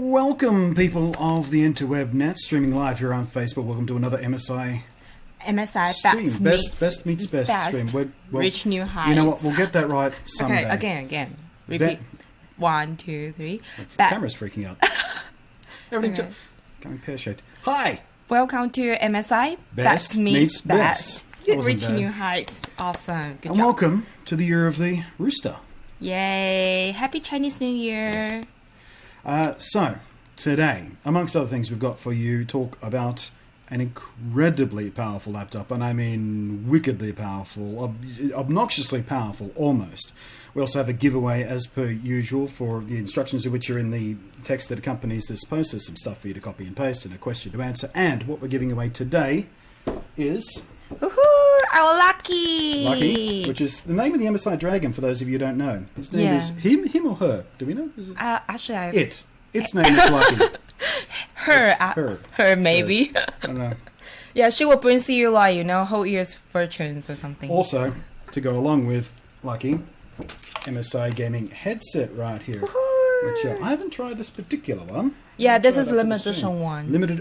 Welcome, people of the interweb net, streaming live here on Facebook. Welcome to another MSI stream. Best meets best stream. Reach new heights. You know what? We'll get that right someday. Okay, again. Repeat. 1, 2, 3. The camera's freaking out. Everything's going pear-shaped. Hi! Welcome to MSI Best meets best. Reach new heights. Awesome. Good job. Welcome to the year of the rooster. Yay. Happy Chinese New Year. So, today, amongst other things, we've got for you talk about an incredibly powerful laptop, and I mean wickedly powerful, obnoxiously powerful, almost. We also have a giveaway, as per usual, for the instructions of which are in the text that accompanies this post. There's some stuff for you to copy and paste and a question to answer. And what we're giving away today is... Woohoo! Our Lucky! Which is the name of the MSI Dragon, for those of you who don't know. His name is him or her? Do we know? Is it? Actually, Its name is Lucky. Her maybe. I don't know. Yeah, she will bring you like, whole year's fortunes or something. Also, to go along with Lucky, MSI gaming headset right here. Which I haven't tried this particular one. Yeah, this is limited edition one. Limited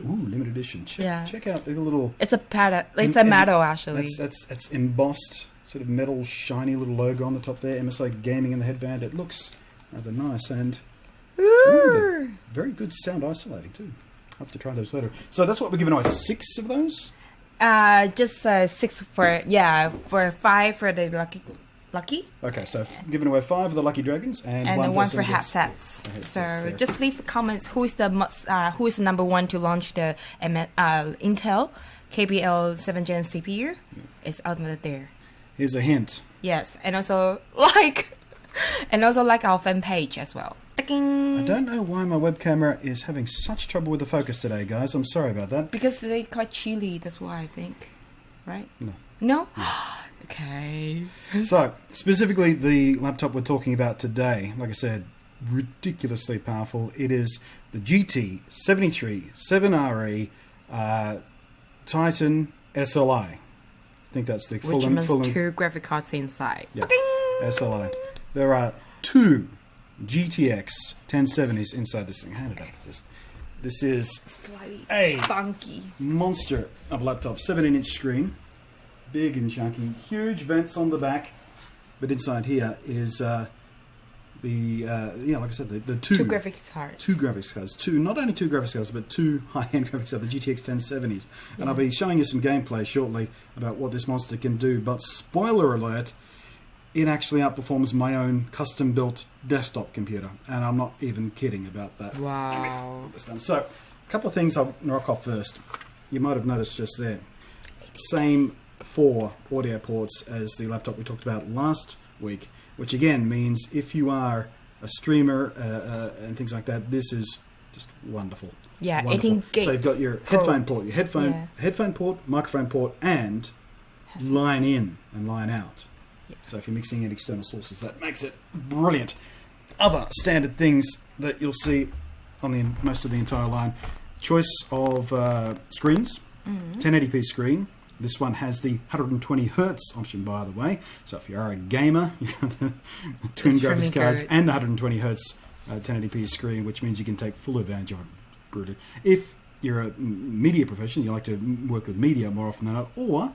edition. Check out the little. It's a pattern. It's a metal actually. That's embossed, sort of metal, shiny little logo on the top there. MSI gaming in the headband. It looks rather nice and very good sound isolating too. I'll have to try those later. So that's what we're giving away. 6 of those. Just 6 for 5 for the Lucky. Okay, so giving away 5 of the Lucky Dragons and one for headsets. So just leave comments. Who is the number 1 to launch the Intel Kaby 7 Gen CPU? It's out there. Here's a hint. Yes, and also like our fan page as well. I don't know why my web camera is having such trouble with the focus today, guys. I'm sorry about that. Because they're quite chilly. That's why I think, right? No. Okay. So, specifically the laptop we're talking about today, like I said, ridiculously powerful. It is the GT73 7RE Titan SLI. I think that's the full... Which means 2 graphic cards inside. Yeah, SLI. There are 2 GTX 1070s inside this thing. Hand it up. This is slightly a funky monster of laptop. 17-inch screen. Big and chunky, huge vents on the back, but inside here is like I said, the 2 graphics cards. 2 graphics cards. Not only 2 graphics cards, but 2 high-end graphics cards, the GTX 1070s. And I'll be showing you some gameplay shortly about what this monster can do. But spoiler alert, it actually outperforms my own custom-built desktop computer, and I'm not even kidding about that. Wow. So, a couple of things I'll knock off first. You might have noticed just there. Same 4 audio ports as the laptop we talked about last week, which again means if you are a streamer and things like that, this is just wonderful. Yeah, wonderful. 18 gigs. So you've got your headphone port, your headphone port, microphone port, and line in and line out. Yeah. So if you're mixing in external sources, that makes it brilliant. Other standard things that you'll see on most of the entire line: choice of screens, 1080p screen. This one has the 120 hertz option, by the way. So if you are a gamer, you've got the twin graphics cards and the 120 hertz 1080p screen, which means you can take full advantage of it. Brutally. If you're a media professional, you like to work with media more often than not, or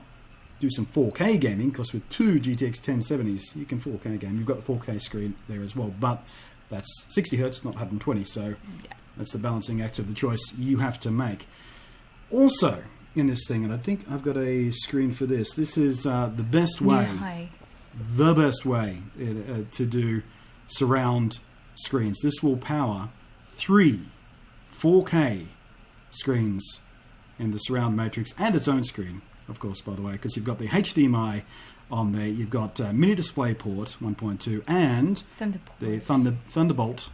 do some 4K gaming, because with 2 GTX 1070s, you can 4K game. You've got the 4K screen there as well, but that's 60 hertz, not 120. So that's the balancing act of the choice you have to make. Also, in this thing, and I think I've got a screen for this. This is the best way to do surround screens. This will power 3 4K screens in the surround matrix and its own screen, of course, by the way, because you've got the HDMI on there. You've got mini display port 1.2 and the Thunderbolt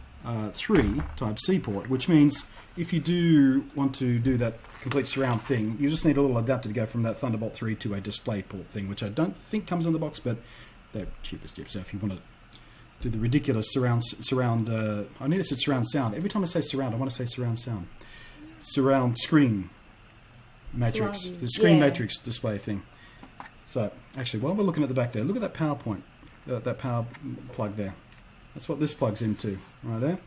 3 Type-C port, which means if you do want to do that complete surround thing, you just need a little adapter to go from that Thunderbolt 3 to a display port thing, which I don't think comes in the box, but they're cheap as chips. So if you want to do the ridiculous surround I need to say surround sound. Every time I say surround, I want to say surround sound. Surround screen matrix. The screen matrix display thing. So actually, while we're looking at the back there, look at that power point, that power plug there. That's what this plugs into right there.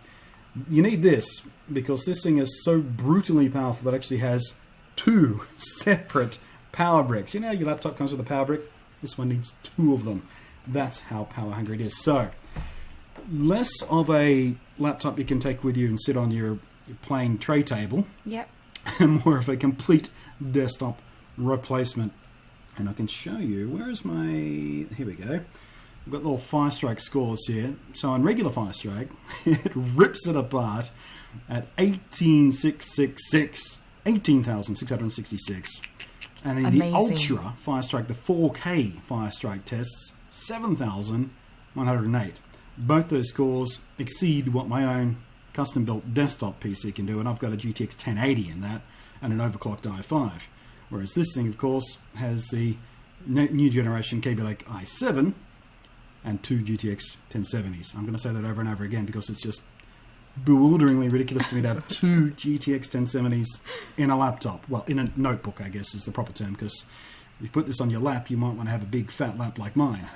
You need this because this thing is so brutally powerful that it actually has 2 separate power bricks. You know, your laptop comes with a power brick. This one needs 2 of them. That's how power hungry it is. So, less of a laptop you can take with you and sit on your plain tray table. Yep. And more of a complete desktop replacement. And I can show you, where is my, here we go. I've got little Firestrike scores here. So on regular Firestrike, it rips it apart at 18,666. And then the Ultra Firestrike, the 4K Firestrike tests, 7,108. Both those scores exceed what my own custom-built desktop PC can do, and I've got a GTX 1080 in that and an overclocked i5. Whereas this thing, of course, has the new generation Kaby Lake i7 and 2 GTX 1070s. I'm going to say that over and over again because it's just bewilderingly ridiculous to me to have 2 GTX 1070s in a laptop. Well, in a notebook, I guess is the proper term, because if you put this on your lap, you might want to have a big fat lap like mine.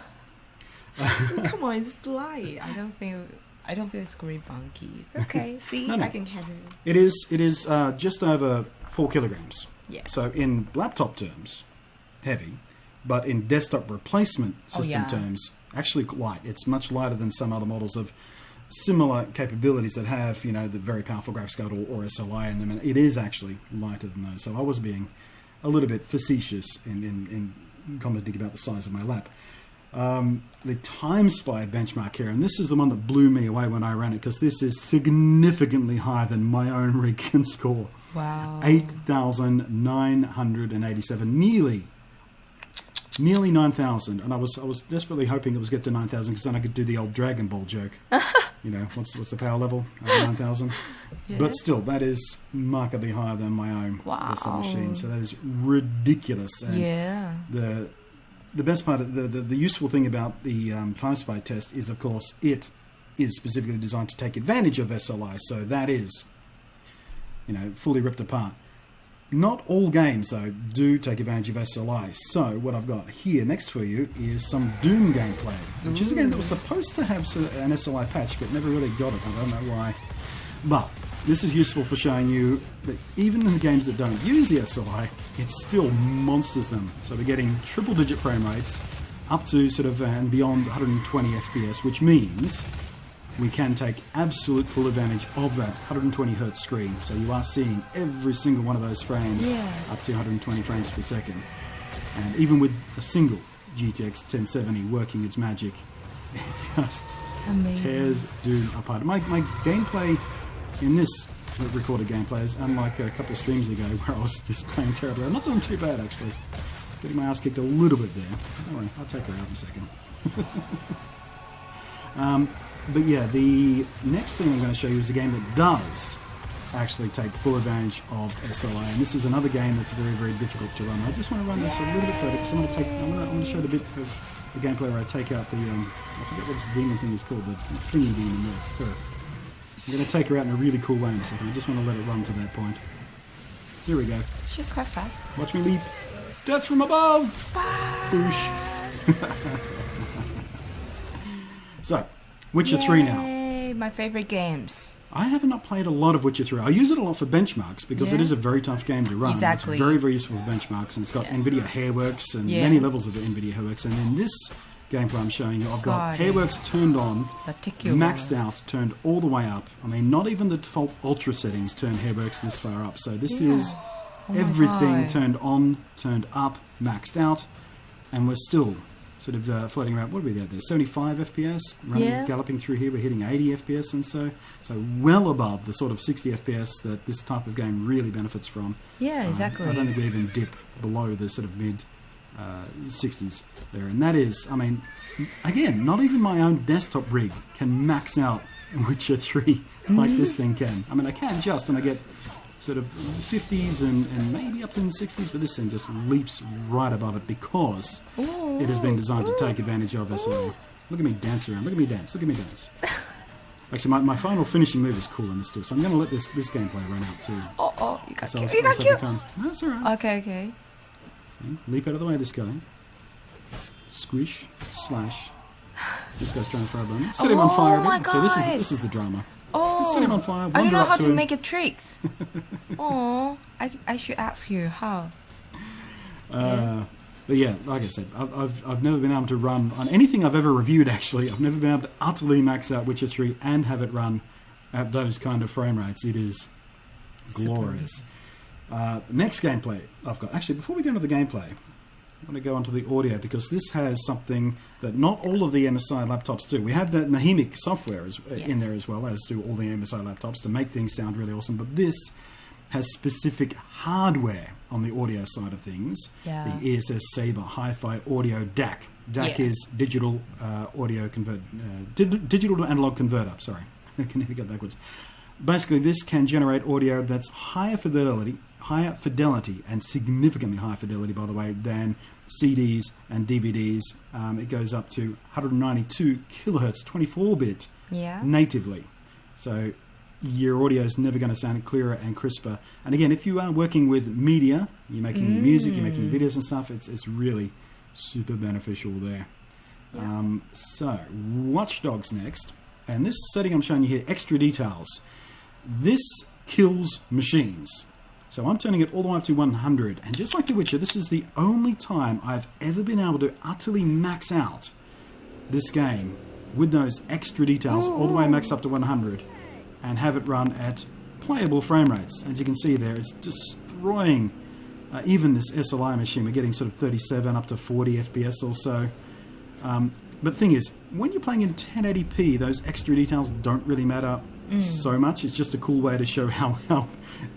Come on, it's light. I don't feel it's very bunky. It's okay. See, no. I can handle it. It is just over 4 kilograms. Yeah. So in laptop terms, heavy, but in desktop replacement system terms, actually light. It's much lighter than some other models of similar capabilities that have, you know, the very powerful graphics card or SLI in them, and it is actually lighter than those. So I was being a little bit facetious in commenting about the size of my lap. The Time Spy benchmark here, and this is the one that blew me away when I ran it, because this is significantly higher than my own rig can score. Wow. 8,987, nearly 9,000, and I was desperately hoping it was get to 9,000 because then I could do the old Dragon Ball joke. You know, what's the power level over 9,000? Yeah. But still, that is markedly higher than my own desktop machine. So that is ridiculous. And the best part, the useful thing about the Time Spy test is, of course, it is specifically designed to take advantage of SLI. So that is, you know, fully ripped apart. Not all games, though, do take advantage of SLI. So what I've got here next for you is some Doom gameplay, which is a game that was supposed to have an SLI patch, but never really got it. I don't know why. But this is useful for showing you that even in the games that don't use the SLI, it still monsters them. So we're getting triple-digit frame rates up to sort of and beyond 120 FPS, which means we can take absolute full advantage of that 120 Hz screen. So you are seeing every single one of those frames up to 120 frames per second. And even with a single GTX 1070 working its magic, it just tears Doom apart. My gameplay in this recorded gameplay is unlike a couple of streams ago where I was just playing terribly. I'm not doing too bad, actually. Getting my ass kicked a little bit there. Don't worry, I'll take her out in a second. But yeah, the next thing I'm going to show you is a game that does actually take full advantage of SLI, and this is another game that's very, very difficult to run. I just want to run this a little bit further because I want to show the bit of the gameplay where I take out the I forget what this demon thing is called, the thingy demon there. I'm going to take her out in a really cool way in a second. I just want to let it run to that point. Here we go. She's quite fast. Watch me leap. Death from above. Boosh. So. Witcher 3 now. My favorite games. I have not played a lot of Witcher 3. I use it a lot for benchmarks because it is a very tough game to run. Exactly. It's very, very useful for benchmarks, and it's got NVIDIA Hairworks and many levels of NVIDIA Hairworks. And in this gameplay I'm showing you, I've got Hairworks turned on, maxed out, turned all the way up. I mean, not even the default Ultra settings turn Hairworks this far up. So this is everything turned on, turned up, maxed out, and we're still sort of floating around. What are we there? 75 FPS running, galloping through here. We're hitting 80 FPS, and so well above the sort of 60 FPS that this type of game really benefits from. Yeah, exactly. I don't think we even dip below the sort of mid 60s there, and that is, I mean, again, not even my own desktop rig can max out Witcher 3 like this thing can. I mean, I can just, and I get sort of 50s and maybe up to the 60s, but this thing just leaps right above it because it has been designed to take advantage of us. Look at me dance around. Look at me dance. Look at me dance. Actually, my final finishing move is cool in this too, so I'm going to let this gameplay run out too. You got cute. You got cute. No, that's all right. Okay. See, leap out of the way of this guy. Squish, slash. This guy's trying to throw a bone. Set him on fire a bit. So this is the drama. Oh, Just set him on fire. I don't know how to him. make a tricks. Oh, I should ask you how. But yeah, like I said, I've never been able to run on anything I've ever reviewed. Actually, I've never been able to utterly max out Witcher 3 and have it run at those kind of frame rates. It is glorious. Next gameplay I've got. Actually, before we go into the gameplay, I'm going to go onto the audio because this has something that not all of the MSI laptops do. We have the Nahimic software in there as well, as do all the MSI laptops, to make things sound really awesome. But this has specific hardware on the audio side of things. Yeah. The ESS Saber Hi-Fi Audio DAC. DAC is digital audio digital to analog converter. Sorry, I can never get backwards. Basically, this can generate audio that's higher fidelity, and significantly higher fidelity, by the way, than CDs and DVDs. It goes up to 192 kilohertz, 24-bit natively. So your audio is never going to sound clearer and crisper. And again, if you are working with media, you're making your music, you're making videos and stuff, it's really super beneficial there. Yeah. So, Watch Dogs next. And this setting I'm showing you here, extra details. This kills machines. So I'm turning it all the way up to 100. And just like The Witcher, this is the only time I've ever been able to utterly max out this game with those extra details all the way maxed up to 100 and have it run at playable frame rates. As you can see there, it's destroying even this SLI machine. We're getting sort of 37 up to 40 FPS or so. But the thing is, when you're playing in 1080p, those extra details don't really matter so much. It's just a cool way to show how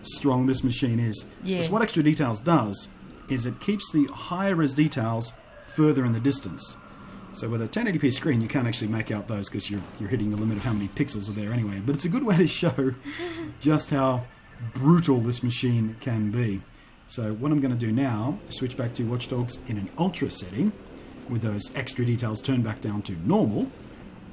strong this machine is. Yeah. Because what extra details does is it keeps the higher res details further in the distance. So with a 1080p screen, you can't actually make out those because you're hitting the limit of how many pixels are there anyway. But it's a good way to show just how brutal this machine can be. So what I'm going to do now is switch back to Watch Dogs in an ultra setting with those extra details turned back down to normal.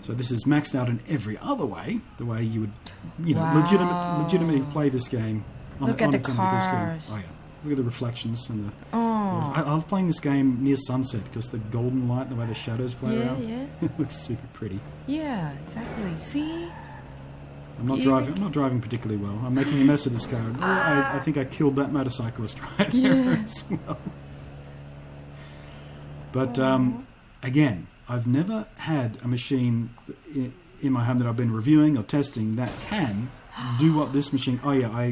So this is maxed out in every other way, the way you would, legitimately play this game on Look at the screen. cars. Oh yeah, look at the reflections and the. I love playing this game near sunset because the golden light, the way the shadows play around, it looks super pretty. Yeah, exactly. See. I'm not driving particularly well. I'm making a mess of this car. I think I killed that motorcyclist right there as well. But again, I've never had a machine in my home that I've been reviewing or testing that can do what this machine. Oh yeah,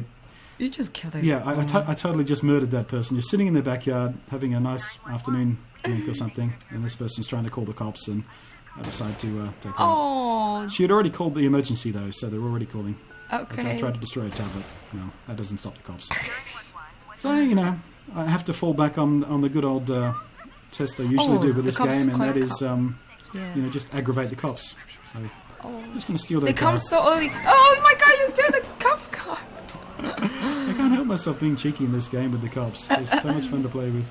you just killed it. Yeah, I totally just murdered that person. You're sitting in their backyard having a nice afternoon drink or something, and this person's trying to call the cops, and I decide to take her out. She had already called the emergency though, so they're already calling. Okay. I tried to destroy a tablet. No, that doesn't stop the cops. So I have to fall back on the good old test I usually do with this game, and that is just aggravate the cops. So I'm just going to steal their car. They come so early. Oh my god, you stole the cops' car. I can't help myself being cheeky in this game with the cops. It's so much fun to play with.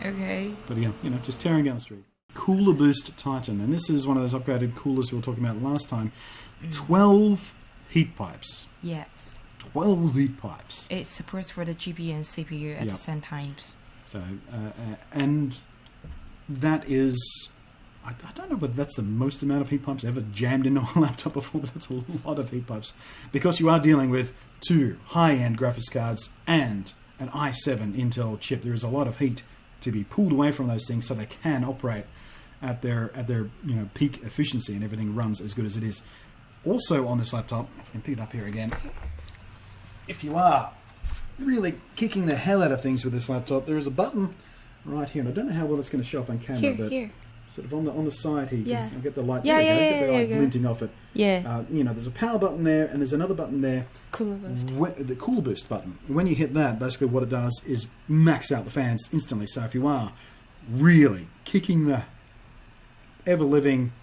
Okay. But yeah, just tearing down the street. Cooler Boost Titan, and this is one of those upgraded coolers we were talking about last time. 12 heat pipes. Yes. 12 heat pipes. It supports for the GPU and CPU at the same times. So, and that is, I don't know whether that's the most amount of heat pipes ever jammed into a laptop before, but that's a lot of heat pipes. Because you are dealing with 2 high-end graphics cards and an i7 Intel chip. There is a lot of heat to be pulled away from those things so they can operate at their peak efficiency and everything runs as good as it is. Also on this laptop, if I can pick it up here again, if you are really kicking the hell out of things with this laptop, there is a button right here, and I don't know how well it's going to show up on camera, but sort of on the side here, you can get the light. Get the light glinting off it. Yeah. There's a power button there, and there's another button there. Cooler Boost. The Cooler Boost button. When you hit that, basically what it does is max out the fans instantly. So if you are really kicking the ever-living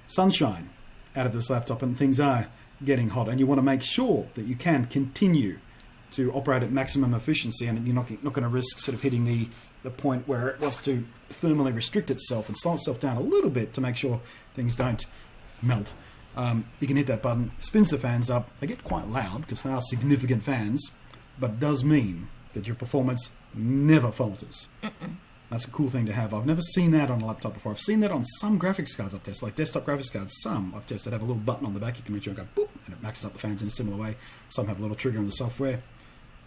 sunshine out of this laptop and things are getting hot, and you want to make sure that you can continue to operate at maximum efficiency, and you're not going to risk sort of hitting the point where it wants to thermally restrict itself and slow itself down a little bit to make sure things don't melt. You can hit that button, spins the fans up. They get quite loud because they are significant fans, but it does mean that your performance never falters. That's a cool thing to have. I've never seen that on a laptop before. I've seen that on some graphics cards I've tested, like desktop graphics cards. Some I've tested have a little button on the back you can reach and go boop, and it maxes up the fans in a similar way. Some have a little trigger in the software.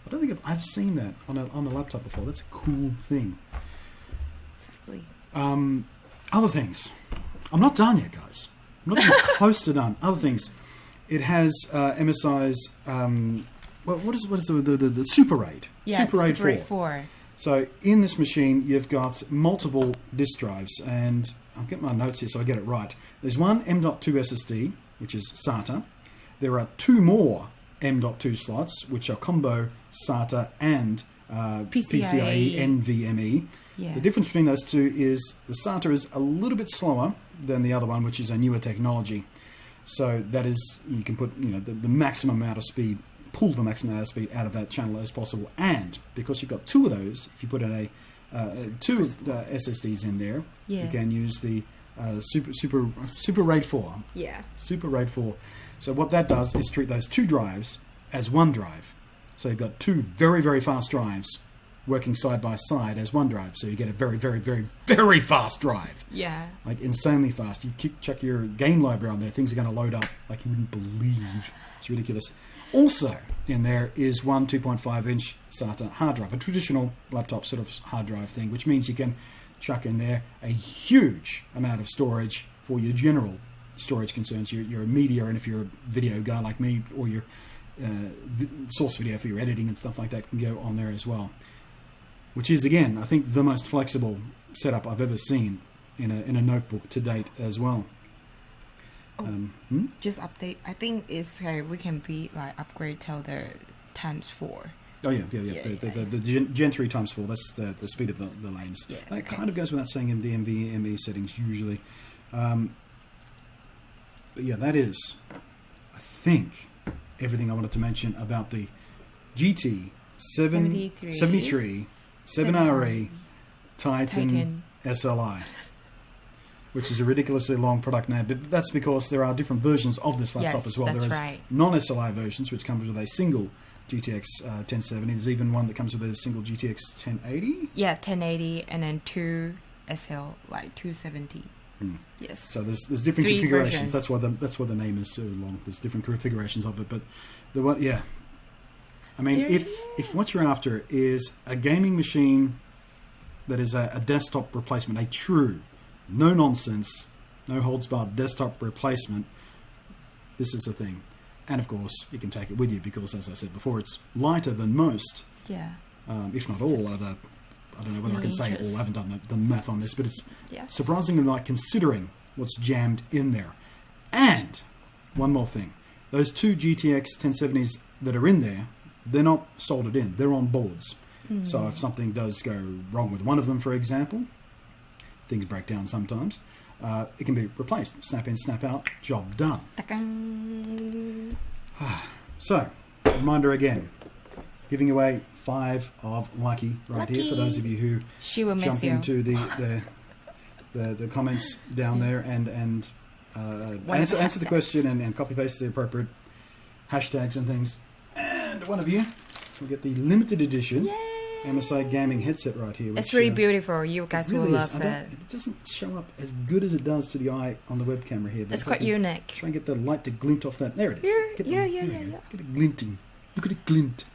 I don't think I've seen that on a laptop before. That's a cool thing. Exactly. Other things. I'm not done yet, guys. I'm not even close to done. Other things. It has MSI's what is the Super RAID? Yeah, Super RAID Super 4. 4. So in this machine, you've got multiple disk drives, and I'll get my notes here so I get it right. There's one M.2 SSD, which is SATA. There are 2 more M.2 slots, which are combo SATA and PCIe NVMe. Yeah. The difference between those two is the SATA is a little bit slower than the other one, which is a newer technology. So that is, you can put the maximum amount of speed, pull the maximum amount of speed out of that channel as possible. And because you've got 2 of those, if you put in two SSDs in there, you can use the Super RAID 4. Yeah. Super RAID 4. So what that does is treat those 2 drives as one drive. So you've got 2 very, very fast drives working side by side as one drive. So you get a very, very, very, very fast drive. Yeah. Like insanely fast. You chuck your game library on there, things are going to load up like you wouldn't believe. It's ridiculous. Also in there is one 2.5-inch SATA hard drive, a traditional laptop sort of hard drive thing, which means you can chuck in there a huge amount of storage for your general storage concerns, your media, and if you're a video guy like me, or your source video for your editing and stuff like that can go on there as well. Which is, again, I think the most flexible setup I've ever seen in a notebook to date as well. Just update. I think it's we can be upgrade till the ×4. Oh yeah. The Gen 3 ×4. That's the speed of the lanes. Yeah, that kind of goes without saying in the NVMe settings usually. But yeah, that is, I think, everything I wanted to mention about the GT 73 7RE Titan SLI, which is a ridiculously long product name, but that's because there are different versions of this laptop as well. That's there is right. non-SLI versions, which comes with a single GTX 1070. There's even one that comes with a single GTX 1080. Yeah, 1080, and then 2 SL 270. Yes. So there's different configurations. Versions. That's why the name is so long. There's different configurations of it, but the one, yeah. I mean, if what you're after is a gaming machine that is a desktop replacement, a true, no nonsense, no holds barred desktop replacement, this is the thing. And of course, you can take it with you because, as I said before, it's lighter than most. Yeah. If not all other. I don't know whether I can say all. I haven't done the math on this, but it's surprisingly light considering what's jammed in there. And one more thing, those 2 GTX 1070s that are in there, they're not soldered in. They're on boards. So if something does go wrong with one of them, for example, things break down sometimes, it can be replaced. Snap in, snap out, job done. So, reminder again, giving away 5 of Lucky here for those of you who jump into the comments down there and answer the question and copy paste the appropriate hashtags and things. And one of you will get the limited edition MSI gaming headset right here. It's really beautiful. You guys will love that. It doesn't show up as good as it does to the eye on the web camera here. But it's quite unique.Ry and get the light to glint off that. There it is. Get it glinting. Look at it glint.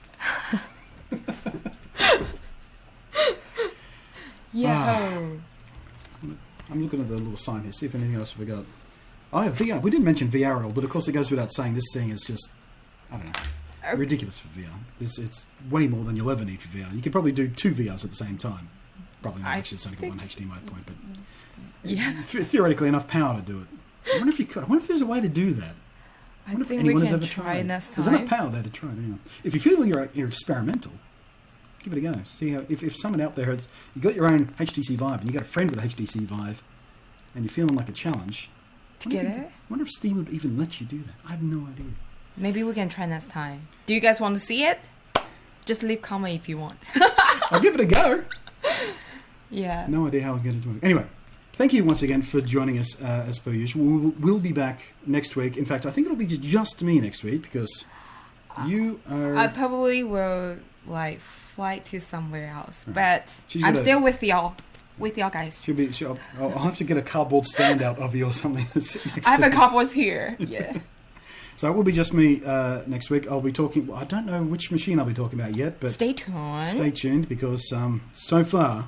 I'm looking at the little sign here, see if anything else I forgot. Oh, VR. We didn't mention VR at all, but of course it goes without saying this thing is just, I don't know, ridiculous for VR. It's way more than you'll ever need for VR. You could probably do 2 VRs at the same time. Probably not, actually, it's only got 1 HDMI point, but theoretically enough power to do it. I wonder if you could. I wonder if there's a way to do that. I think we can try next time. There's enough power there to try it. Anyway. If you feel you're experimental, give it a go. See how if someone out there has you got your own HTC Vive and you got a friend with a HTC Vive, and you're feeling like a challenge. I wonder if Steam would even let you do that. I have no idea. Maybe we can try next time. Do you guys want to see it? Just leave comment if you want. I'll give it a go. Yeah. No idea how I was going to do it. Anyway, thank you once again for joining us as per usual. We'll be back next week. In fact, I think it'll be just me next week because you are... I probably will fly to somewhere else, but I'm still with y'all. with y'all guys. I'll have to get a cardboard stand out of you or something to sit next I have to a me. cardboard here. Yeah. So it will be just me next week. I'll be talking. Well, I don't know which machine I'll be talking about yet, but stay tuned. Stay tuned because so far,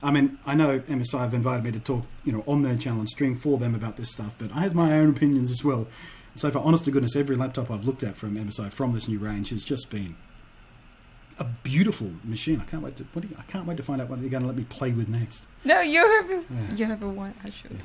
I mean, I know MSI have invited me to talk, on their channel and stream for them about this stuff, but I have my own opinions as well. And so far, honest to goodness, every laptop I've looked at from MSI from this new range has just been a beautiful machine. I can't wait to find out what they're going to let me play with next. No, you have a one actually. Yeah.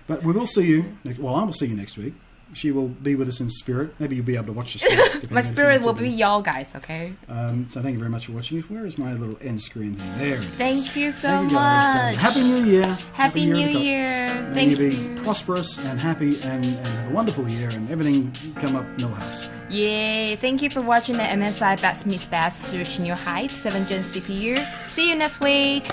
But we will see you. I will see you next week. She will be with us in spirit. Maybe you'll be able to watch the stream. My spirit will be y'all guys, okay? So thank you very much for watching. Where is my little end screen thing? There it is. Thank you so There you go. much. So, Happy New Year. Happy New Year. May you Thank be you. prosperous and happy and have a wonderful year and everything come up Millhouse. Yay. Thank you for watching the MSI Best Meets Best Reaching Your Heights 7th Gen CPU. See you next week.